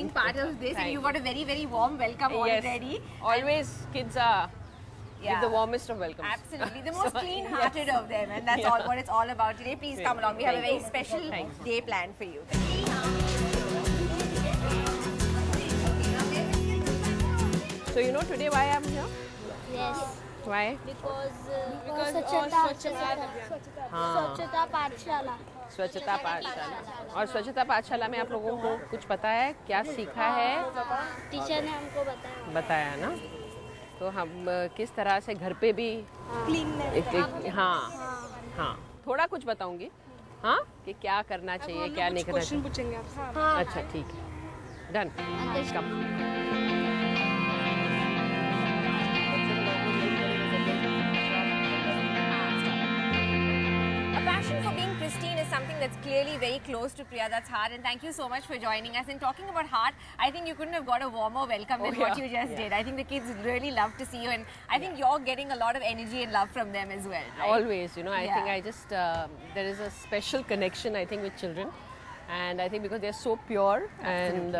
being part of this, and you got a very, very warm welcome already. Always, kids are the warmest of welcomes. Absolutely, the most clean-hearted of them, and that's all what it's all about today. Please come along. We have a very special day planned for you. So you know today why I'm here? Yes. Why? Because हाँ. Pathshala. स्वच्छता पाठशाला. और स्वच्छता पाठशाला में आप लोगों को कुछ पता है क्या सीखा है? टीचर ने हमको बताया ना. तो हम किस तरह से घर पे भी हाँ थोड़ा कुछ बताऊंगी हाँ कि क्या करना चाहिए क्या नहीं करना चाहिए. पूछेंगे आपसे. अच्छा ठीक है. Done. Passion for being pristine is something that's clearly very close to Priya Dutt's heart, and thank you so much for joining us. And talking about heart, I think you couldn't have got a warmer welcome than what you just did. I think the kids really love to see you, and I think you're getting a lot of energy and love from them as well, right? Always, you know, I think I just, there is a special connection, I think, with children. And I think because they're so pure and,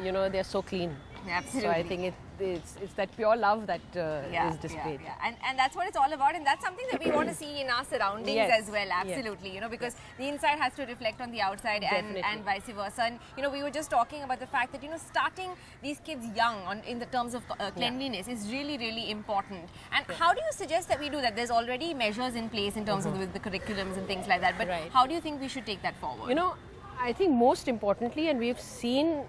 you know, they're so clean. Absolutely. So I think it's that pure love that is displayed. And that's what it's all about, and that's something that we want to see in our surroundings as well. Absolutely, you know, because the inside has to reflect on the outside, and vice versa. And you know, we were just talking about the fact that, you know, starting these kids young in the terms of cleanliness is really, really important. And how do you suggest that we do that? There's already measures in place in terms of the curriculums and things like that. But how do you think we should take that forward? You know, I think most importantly, and we've seen,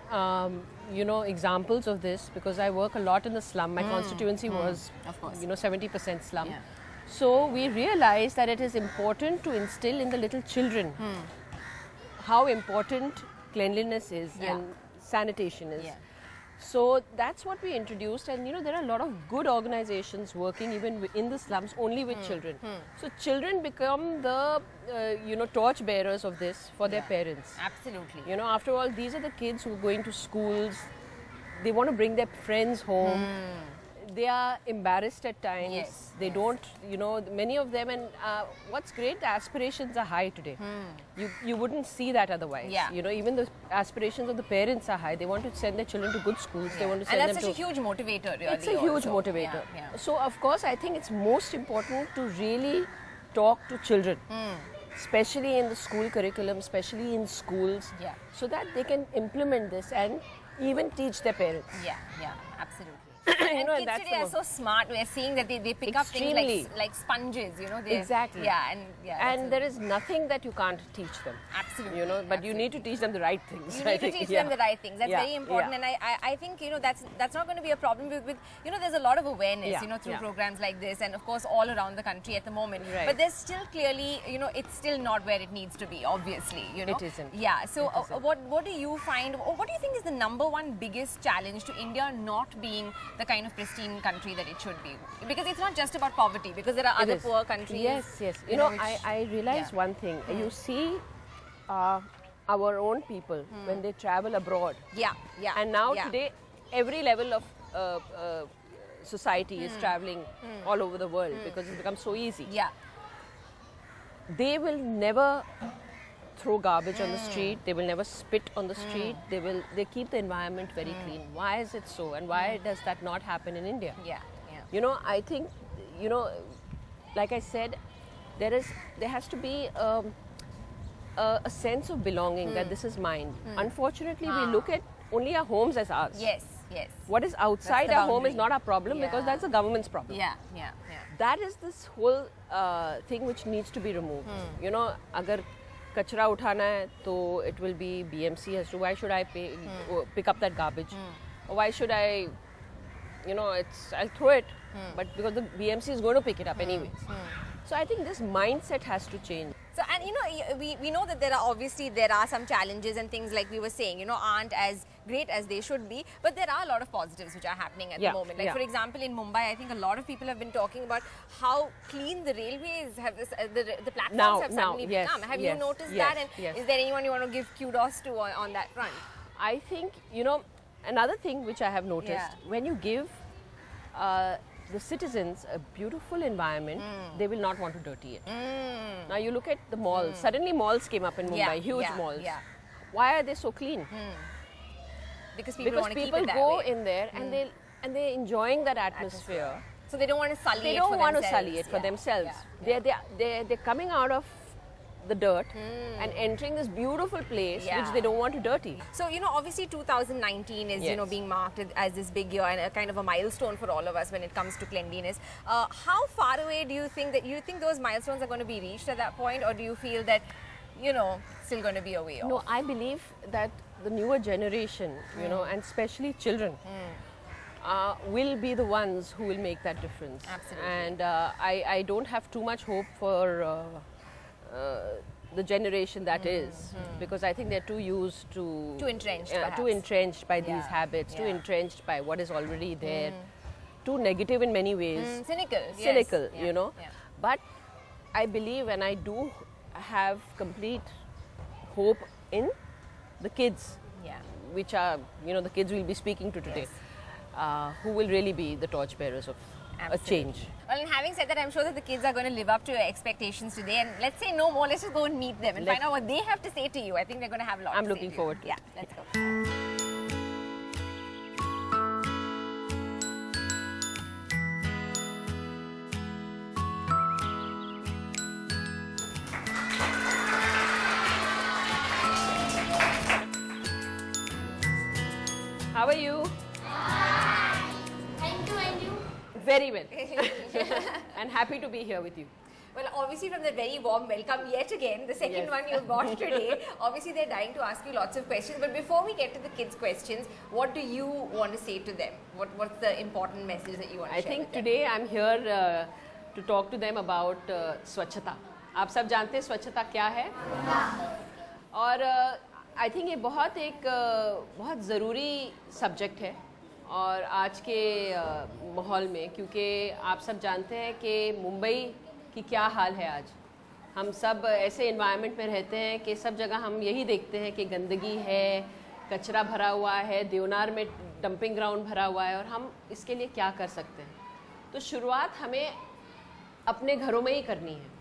you know, examples of this because I work a lot in the slum. My constituency was, of course, you know, 70% slum. So we realized that it is important to instill in the little children how important cleanliness is and sanitation is. So that's what we introduced, and you know, there are a lot of good organizations working even in the slums only with children. So children become the you know, torch bearers of this for their parents. Absolutely. You know, after all, these are the kids who are going to schools. They want to bring their friends home. They are embarrassed at times. They don't, you know, many of them. And what's great, the aspirations are high today. You wouldn't see that otherwise. You know, even the aspirations of the parents are high. They want to send their children to good schools. They want to send them to... And that's such a huge motivator, really. It's a huge motivator. So, of course, I think it's most important to really talk to children. Especially in the school curriculum, especially in schools. So that they can implement this and even teach their parents. Absolutely. You know, kids today are so smart. We are seeing that they pick up things like sponges, you know. Exactly. And there is nothing that you can't teach them. Absolutely. You know, but you need to teach them the right things. You need to teach them the right things. That's very important. And I think, you know, that's not going to be a problem with you know, there's a lot of awareness, you know, through programs like this, and of course all around the country at the moment. But there's still clearly, you know, it's still not where it needs to be, obviously, you know. It isn't. So what do you find, what do you think is the #1 biggest challenge to India not being the kind of pristine country that it should be? Because it's not just about poverty, because there are other poor countries. Yes. You know, I realize one thing. You see our own people when they travel abroad. And now today, every level of society is traveling all over the world because it's become so easy. They will never throw garbage on the street. They will never spit on the street. They keep the environment very clean. Why is it so, and why does that not happen in India? You know, I think, you know, like I said, there has to be a sense of belonging, that this is mine. Unfortunately, we look at only our homes as ours. What is outside our home is not our problem, because that's the government's problem. That is this whole thing which needs to be removed. You know, agar kachra uthana hai, so it will be BMC has to. Why should I pick up that garbage? Or why should I, you know, I'll throw it, but because the BMC is going to pick it up anyways. So I think this mindset has to change. So, and you know, we know that there are some challenges and things, like we were saying, you know, aren't as great as they should be, but there are a lot of positives which are happening at the moment. Like for example, in Mumbai, I think a lot of people have been talking about how clean the railways have, the platforms have suddenly become. Have you noticed that? And is there anyone you want to give kudos to on that front? I think, you know, another thing which I have noticed, when you give the citizens a beautiful environment, they will not want to dirty it. Now you look at the malls. Suddenly malls came up in Mumbai, huge malls. Why are they so clean? Because people want to keep it that go way. in there and they're enjoying that atmosphere. So they don't want to sully They it don't for want to themselves. sully it for themselves. Yeah. They're coming out of the dirt and entering this beautiful place which they don't want to dirty. So, you know, obviously 2019 is, you know, being marked as this big year and a kind of a milestone for all of us when it comes to cleanliness. How far away do you think those milestones are going to be reached at that point, or do you feel that, you know, still going to be a way off? No, I believe that the newer generation, you know, and especially children, will be the ones who will make that difference. Absolutely. And I don't have too much hope for the generation that is, because I think they're too used to... Too entrenched, perhaps. Too entrenched by these habits, too entrenched by what is already there, too negative in many ways. Cynical, you know. Yeah. But I believe, and I do have complete hope in the kids, which are, you know, the kids we'll be speaking to today, who will really be the torchbearers of a change. Well, and having said that, I'm sure that the kids are going to live up to your expectations today. And let's say no more, let's just go and meet them and find out what they have to say to you. I think they're going to have a lot to say. I'm looking forward to it. Yeah, let's go. How are you? Thank you, and you? Very well. And happy to be here with you. Well, obviously from the very warm welcome yet again, the second one you got today. Obviously they're dying to ask you lots of questions. But before we get to the kids' questions, what do you want to say to them? What's the important message that you want to share I think with them? today I'm here to talk to them about Swachhta. आप सब जानते हैं स्वच्छता क्या है? और I think ये बहुत ज़रूरी सब्जेक्ट है और आज के माहौल में, क्योंकि आप सब जानते हैं कि मुंबई की क्या हाल है आज. हम सब ऐसे इन्वायरमेंट में रहते हैं कि सब जगह हम यही देखते हैं कि गंदगी है, कचरा भरा हुआ है, देवनार में डंपिंग ग्राउंड भरा हुआ है, और हम इसके लिए क्या कर सकते हैं. तो शुरुआत हमें अपने घरों में ही करनी है.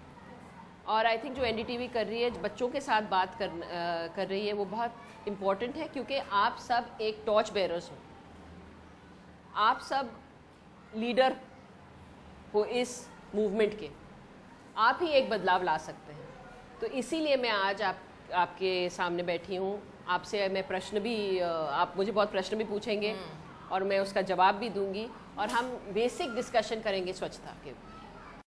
और आई थिंक जो एनडीटीवी कर रही है, बच्चों के साथ बात कर रही है, वो बहुत इम्पॉर्टेंट है, क्योंकि आप सब एक टॉर्च बेयरर्स हो. आप सब लीडर हो इस मूवमेंट के. आप ही एक बदलाव ला सकते हैं. तो इसीलिए मैं आज आपके सामने बैठी हूँ. आपसे मैं प्रश्न भी, आप मुझे बहुत प्रश्न भी पूछेंगे और मैं उसका जवाब भी दूंगी, और हम बेसिक डिस्कशन करेंगे स्वच्छता के ऊपर.